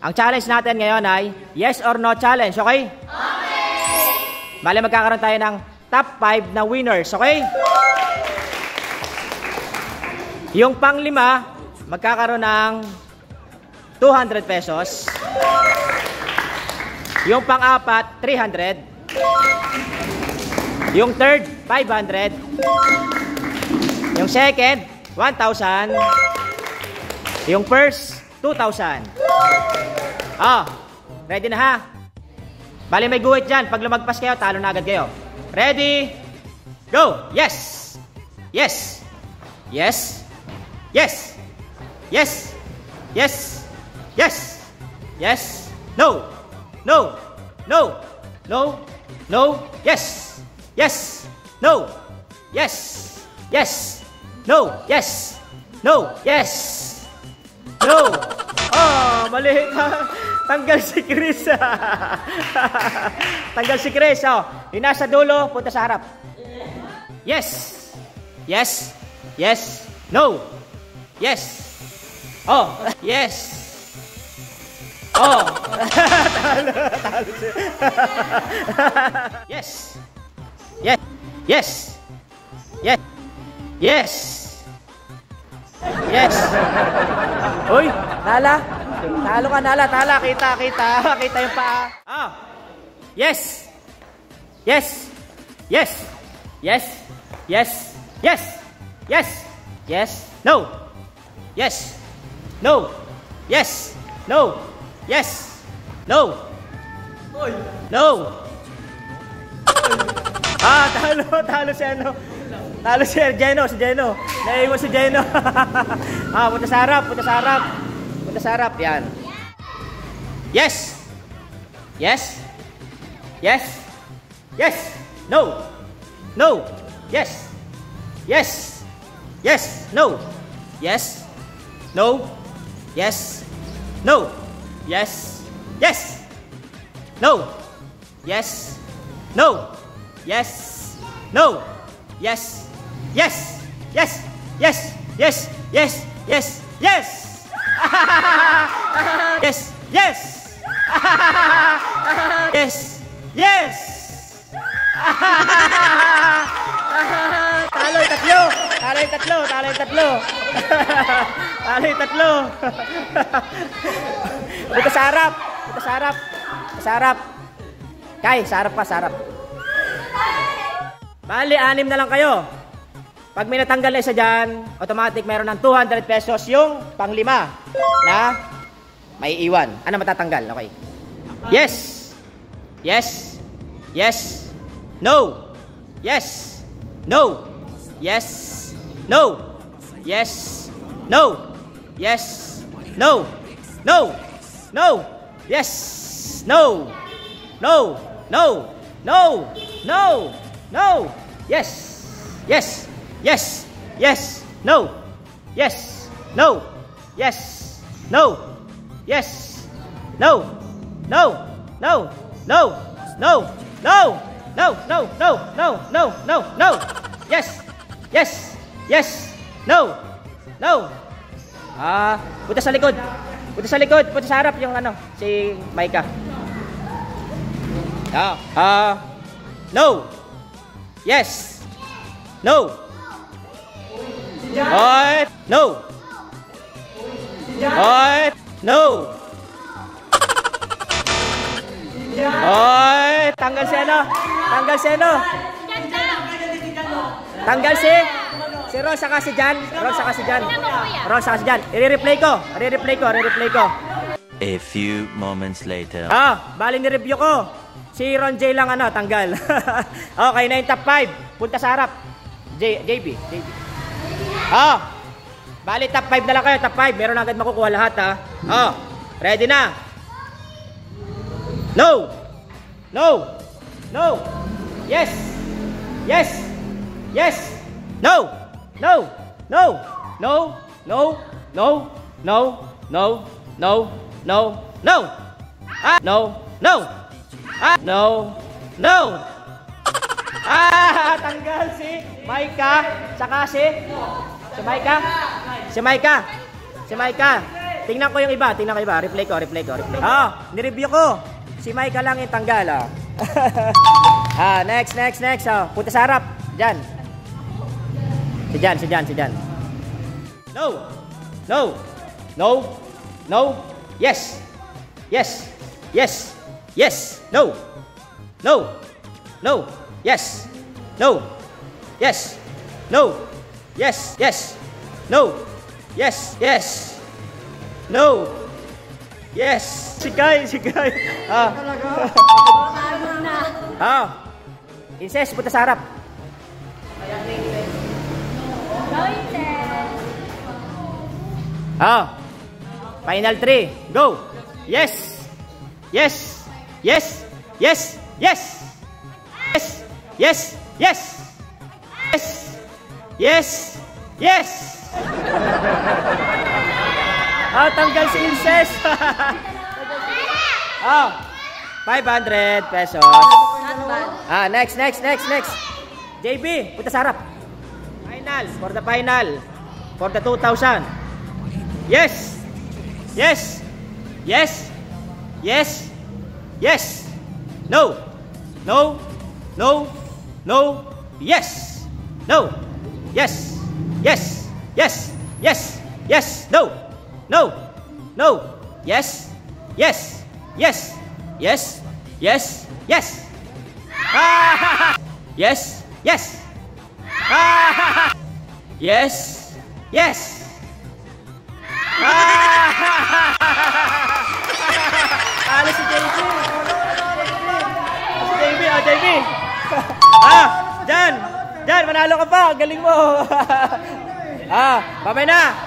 Ang challenge natin ngayon ay yes or no challenge, okay? Okay! Bale, magkakaroon tayo ng top 5 na winners, okay? Yung pang-5, magkakaroon ng 200 pesos. Yung pang-4, 300. Yung third, 500. Yung second, 1,000. Yung first, 2,000. Ready na ha? Bali may guhit dyan. Pag lumagpas kayo, talo na agad kayo. Ready? Go! Yes! Yes! Yes! Yes! Yes! Yes! Yes! Yes! No! No! No! No! No! Yes! Yes! No! Yes! Yes! No! Yes! No! Yes! No! Oh, mali. Tanggal si Chris. Tanggal si Chris. Oh. Yung nasa dulo, punta sa harap. Yes! Yes! Yes! No! Yes! Oh! Yes! Oh! Talo, talo siya. Yes! Yes! Yes! Yes! Yes! Yes! Uy! Nala! Talo ka, Nala! Tala! Kita! Kita! Kita yung paa! Yes! Yes! Yes! Yes! Yes! Yes! Yes! Yes! No! Yes! No! Yes! No! Yes! No! No! Talo! Talo si ano? Talo si Geno! Si Geno! Naiiwan si Geno! Punta sa harap! Punta sa harap! Punta sa harap! Yan! Yes! Yes! Yes! Yes! No! No! Yes! Yes! Yes! No! Yes! No! Yes! No! Yes! Yes! No! Yes! No! Yes! No! Yes! Yes! Yes! Yes! Yes! Yes! Yes! Yes! Yes! Yes! Yes! Yes! Talo yung tatlo! Talo yung tatlo! Talo yung tatlo! Talo yung tatlo! Punta sa harap! Punta sa harap! Sa harap! Kay, sa harap pa, sa harap. Bali, 6 na lang kayo. Pag may natanggal na isa dyan, automatic mayroon ng 200 pesos yung pang-5 na may iwan. Ano matatanggal? Okay. Yes! Yes! Yes! No! Yes! No! Yes! No! Yes! No! Yes! No! No! No! Yes! No! No! No! No! No! No! Yes! Yes! Yes! Yes! No! Yes! No! Yes! No! Yes! No! No! No! No! No! No! No! No! No! No! No! No! No! Yes! Yes! Yes! No! No! Punta sa likod. Punta sa likod. Punta sa harap yung ano, si Maika. No! Yes! No! Oy! No! Oy! No! Oy! Tanggal si ano? Tanggal si ano? Tanggal si Ron saka si Jan. Ron saka si Jan. Ron saka si Jan. I-replay ko. I-replay ko. I-replay ko. A few moments later. Bali ni-review ko. Si Ron J lang ano, tanggal. Okay na yung top 5. Punta sa harap. JB. Bali top 5 na lang kayo. Top 5. Meron agad makukuha lahat ha. Ready na. No. No. No. Yes. Yes. Yes. No. No. No. No. No. No. No. No. No. No. No. No. No. No. No. Tanggal si Maika. Saka si Maika. Si Maika. Si Maika. tingnan ko yung iba. Replay ko. Nireview ko. Si Micah lang yung tanggal, next. Punta sa harap. Diyan. Si Jan. No. Yes. No. Yes. No. Yes. No. Yes. No. Yes. No. Yes. Si Kai. Incest, punta sa harap. Final 3. Go. Yes. Tanggal si Incest. 500 pesos. Next. JB, punta sa harap. For the final. For the 2,000. Yes. No. Yes. No. Yes. No. Yes. Yes. Alis si JB. JB. Jan, manalo ka pa. Galing mo. Babay na.